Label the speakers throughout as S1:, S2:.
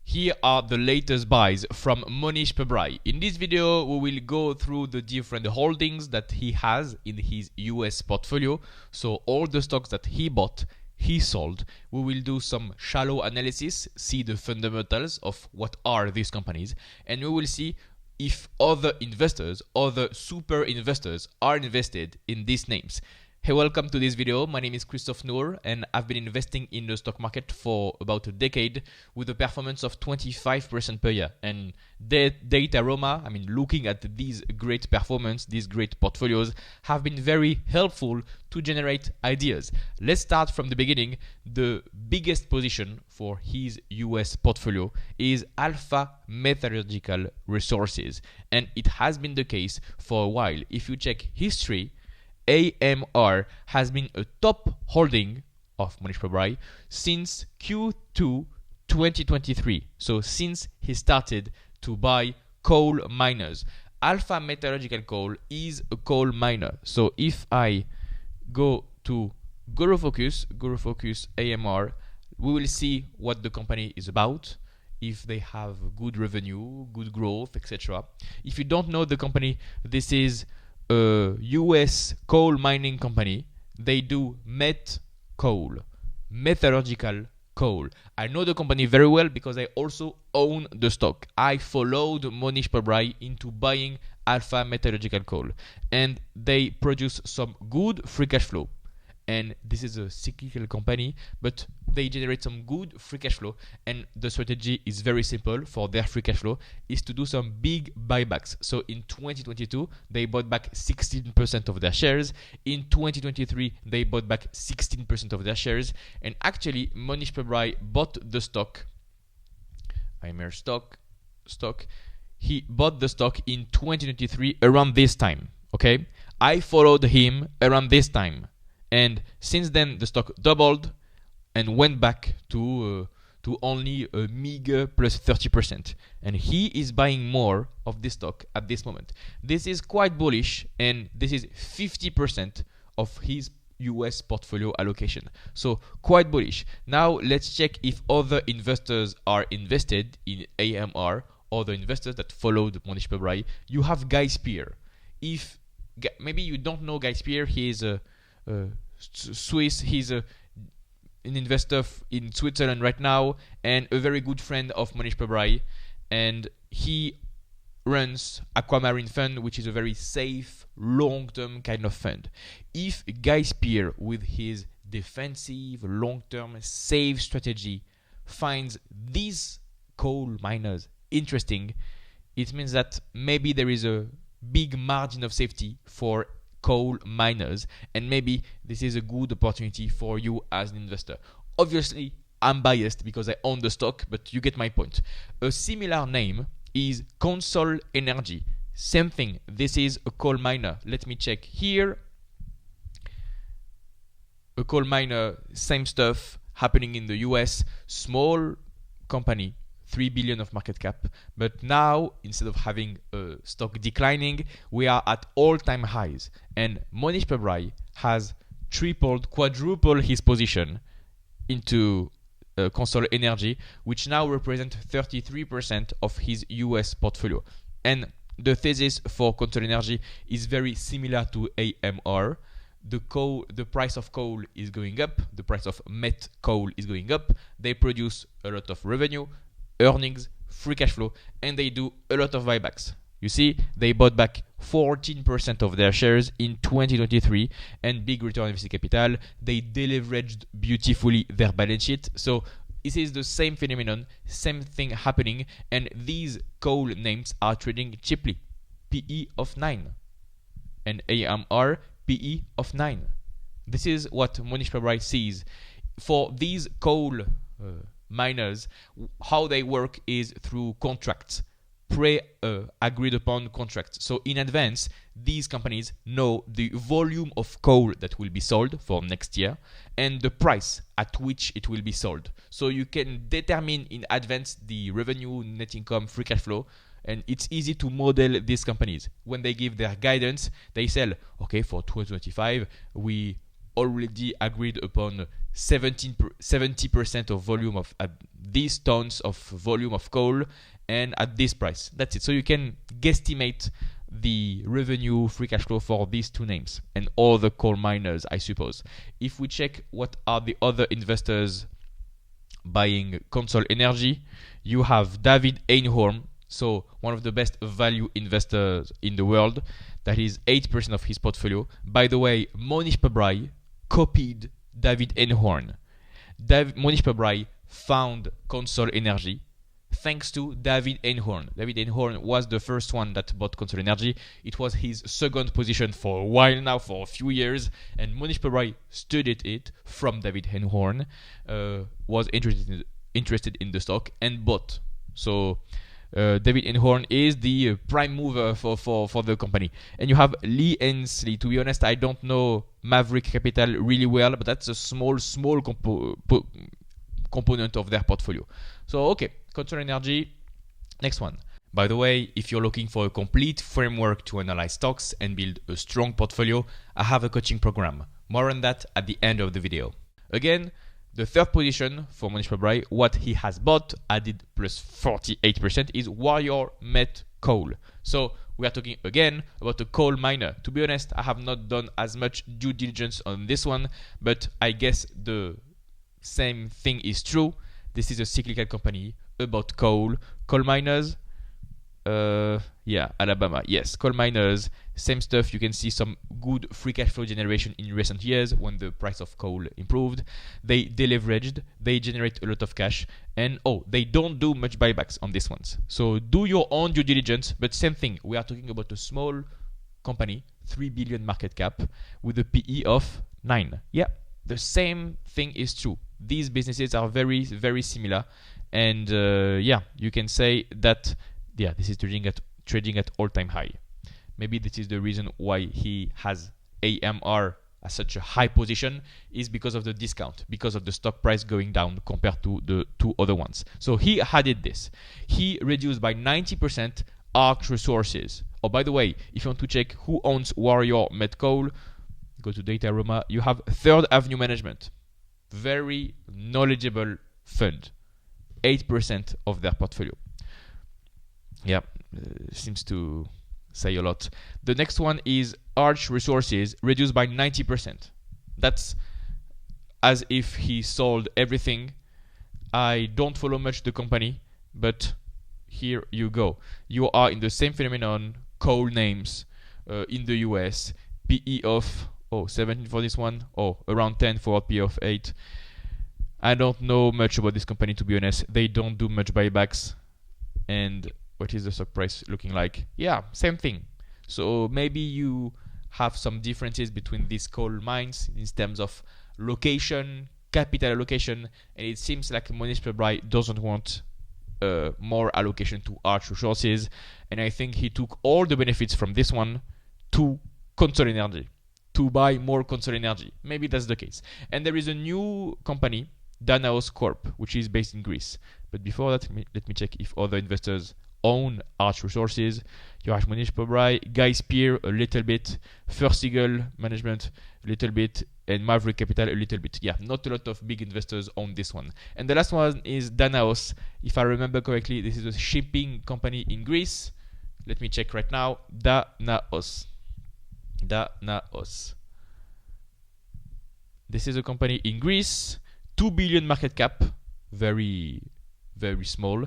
S1: Here are the latest buys from Mohnish Pabrai. In this video, we will go through the different holdings that he has in his US portfolio. So all the stocks that he bought, he sold. We will do some shallow analysis, see the fundamentals of what are these companies, and we will see if other investors, other super investors are invested in these names. Hey, welcome to this video. My name is Christophe Nour and I've been investing in the stock market for about a decade with a performance of 25% per year. And data Roma, looking at these great performance, these great portfolios have been very helpful to generate ideas. Let's start from the beginning. The biggest position for his US portfolio is Alpha Metallurgical Resources. And it has been the case for a while. If you check history, AMR has been a top holding of Mohnish Pabrai since Q2 2023. So since he started to buy coal miners. Alpha Metallurgical Coal is a coal miner. So if I go to Focus AMR, we will see what the company is about, if they have good revenue, good growth, etc. If you don't know the company, this is a US coal mining company. They do metallurgical coal. I know the company very well because I also own the stock. I followed Mohnish Pabrai into buying Alpha Metallurgical Coal, and they produce some good free cash flow. And this is a cyclical company, but they generate some good free cash flow. And the strategy is very simple for their free cash flow, is to do some big buybacks. So in 2022, they bought back 16% of their shares. In 2023, they bought back 16% of their shares. And actually, Mohnish Pabrai bought the stock. He bought the stock in 2023 around this time. Okay, I followed him around this time. And since then, the stock doubled and went back to only a meager plus 30%. And he is buying more of this stock at this moment. This is quite bullish, and this is 50% of his US portfolio allocation. So quite bullish. Now let's check if other investors are invested in AMR, other investors that followed Mohnish Pabrai. You have Guy Spear. If maybe you don't know Guy Spear, he is a Swiss. He's an investor in Switzerland right now and a very good friend of Mohnish Pabrai, and he runs Aquamarine Fund, which is a very safe long-term kind of fund. If Guy Spear, with his defensive long-term safe strategy, finds these coal miners interesting, it means that maybe there is a big margin of safety for coal miners, and maybe this is a good opportunity for you as an investor. Obviously, I'm biased because I own the stock, but you get my point. A similar name is Consol Energy. Same thing. This is a coal miner. Let me check here. A coal miner, same stuff happening in the US. Small company, 3 billion of market cap, but now instead of having a stock declining, we are at all-time highs, and Mohnish Pabrai has quadrupled his position into Consol Energy, which now represents 33% of his US portfolio. And the thesis for Consol Energy is very similar to AMR. The price of coal is going up, the price of met coal is going up. They produce a lot of revenue, earnings, free cash flow, and they do a lot of buybacks. You see, they bought back 14% of their shares in 2023 and big return on invested capital. They deleveraged beautifully their balance sheet. So this is the same phenomenon, same thing happening, and these coal names are trading cheaply. PE of 9 and AMR PE of 9. This is what Mohnish Pabrai sees. For these coal miners, how they work is through contracts, agreed upon contracts. So in advance, these companies know the volume of coal that will be sold for next year and the price at which it will be sold. So you can determine in advance the revenue, net income, free cash flow, and it's easy to model these companies. When they give their guidance, they sell, okay, for 2025, we already agreed upon 70% of volume of these tons of volume of coal and at this price. That's it. So you can guesstimate the revenue, free cash flow for these two names and all the coal miners, I suppose. If we check what are the other investors buying Consol Energy, you have David Einhorn, so one of the best value investors in the world. That is 8% of his portfolio. By the way, Mohnish Pabrai copied David Einhorn. Mohnish Pabrai found Consol Energy thanks to David Einhorn. David Einhorn was the first one that bought Consol Energy. It was his second position for a while now, for a few years, and Mohnish Pabrai studied it from David Einhorn, was interested in the stock and bought. So David Einhorn is the prime mover for the company. And you have Lee Hensley. To be honest, I don't know Maverick Capital really well, but that's a small component of their portfolio. So okay, Consol Energy, next one. By the way, if you're looking for a complete framework to analyze stocks and build a strong portfolio, I have a coaching program. More on that at the end of the video. Again, the third position for Mohnish Pabrai, what he has bought, added plus 48%, is Warrior Met Coal. So we are talking again about a coal miner. To be honest, I have not done as much due diligence on this one, but I guess the same thing is true. This is a cyclical company about coal miners. Alabama. Yes, coal miners, same stuff. You can see some good free cash flow generation in recent years when the price of coal improved. They deleveraged, they generate a lot of cash, and they don't do much buybacks on these ones. So do your own due diligence, but same thing. We are talking about a small company, 3 billion market cap, with a PE of 9. Yeah, the same thing is true. These businesses are very, very similar, and you can say that this is trading at all-time high. Maybe this is the reason why he has AMR at such a high position, is because of the discount, because of the stock price going down compared to the two other ones. So he added this. He reduced by 90% Arch Resources. Oh, by the way, if you want to check who owns Warrior Met Coal, go to Data Roma. You have Third Avenue Management. Very knowledgeable fund. 8% of their portfolio. Yeah, seems to say a lot. The next one is Arch Resources, reduced by 90%. That's as if he sold everything. I don't follow much the company, but here you go. You are in the same phenomenon, coal names in the US, PE of 17 for this one, around 10 for PE of 8. I don't know much about this company, to be honest. They don't do much buybacks. And what is the stock price looking like? Yeah, same thing. So maybe you have some differences between these coal mines in terms of location, capital allocation, and it seems like Mohnish Pabrai doesn't want more allocation to Arch Resources, and I think he took all the benefits from this one to Consol Energy, to buy more Consol Energy. Maybe that's the case. And there is a new company, Danaos Corp, which is based in Greece. But before that, let me check if other investors own Arch Resources. You have Mohnish Pabrai, Guy Spear a little bit, First Eagle Management a little bit, and Maverick Capital a little bit. Yeah, not a lot of big investors own this one. And the last one is Danaos. If I remember correctly, this is a shipping company in Greece. Let me check right now. Danaos. This is a company in Greece. 2 billion market cap. Very, very small.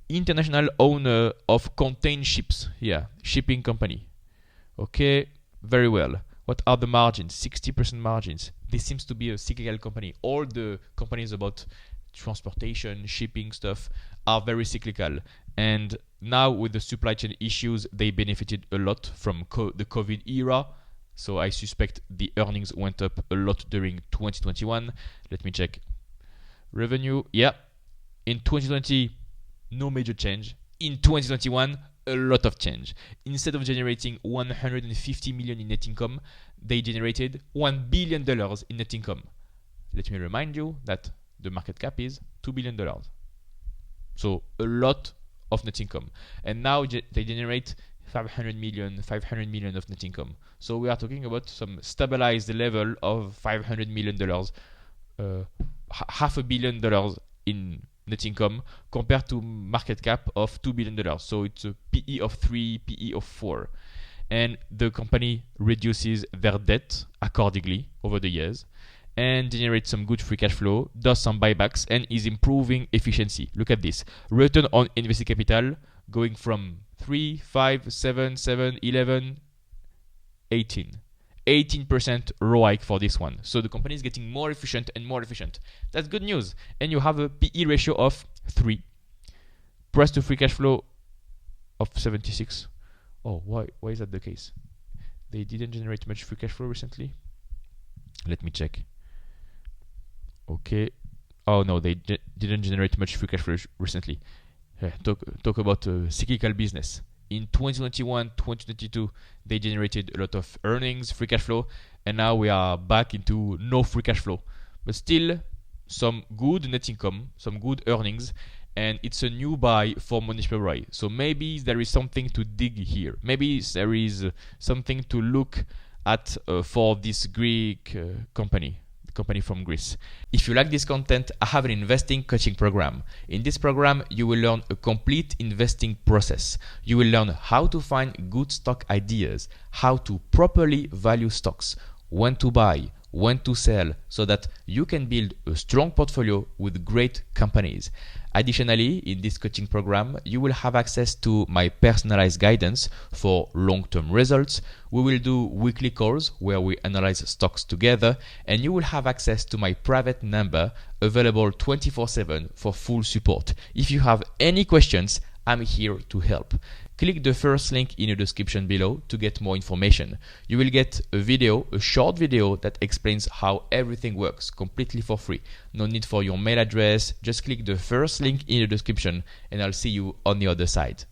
S1: International owner of container ships. Yeah, shipping company. Okay, very well. What are the margins? 60% margins. This seems to be a cyclical company. All the companies about transportation, shipping stuff are very cyclical. And now with the supply chain issues, they benefited a lot from the COVID era. So I suspect the earnings went up a lot during 2021. Let me check. Revenue, yeah. In 2020, no major change. In 2021, a lot of change. Instead of generating 150 million in net income, they generated $1 billion in net income. Let me remind you that the market cap is $2 billion. So a lot of net income. And now they generate 500 million of net income. So we are talking about some stabilized level of $500 million, $500 million in net income compared to market cap of $2 billion. So it's a PE of 3, PE of 4. And the company reduces their debt accordingly over the years and generates some good free cash flow, does some buybacks, and is improving efficiency. Look at this. Return on invested capital going from 3, 5, 7, 7, 11, 18. 18% ROIC for this one. So the company is getting more efficient and more efficient. That's good news. And you have a PE ratio of 3. Price to free cash flow of 76. Oh, why is that the case? They didn't generate much free cash flow recently. Let me check. Okay. Oh no, they didn't generate much free cash flow recently. Talk about cyclical business. In 2021, 2022, they generated a lot of earnings, free cash flow, and now we are back into no free cash flow. But still, some good net income, some good earnings, and it's a new buy for Mohnish Pabrai. So maybe there is something to dig here. Maybe there is something to look at for this Greek company from Greece. If you like this content, I have an investing coaching program. In this program, you will learn a complete investing process. You will learn how to find good stock ideas, how to properly value stocks, when to buy, when to sell, so that you can build a strong portfolio with great companies. Additionally, in this coaching program, you will have access to my personalized guidance for long-term results. We will do weekly calls where we analyze stocks together, and you will have access to my private number available 24/7 for full support. If you have any questions, I'm here to help. Click the first link in the description below to get more information. You will get a short video that explains how everything works completely for free. No need for your mail address. Just click the first link in the description and I'll see you on the other side.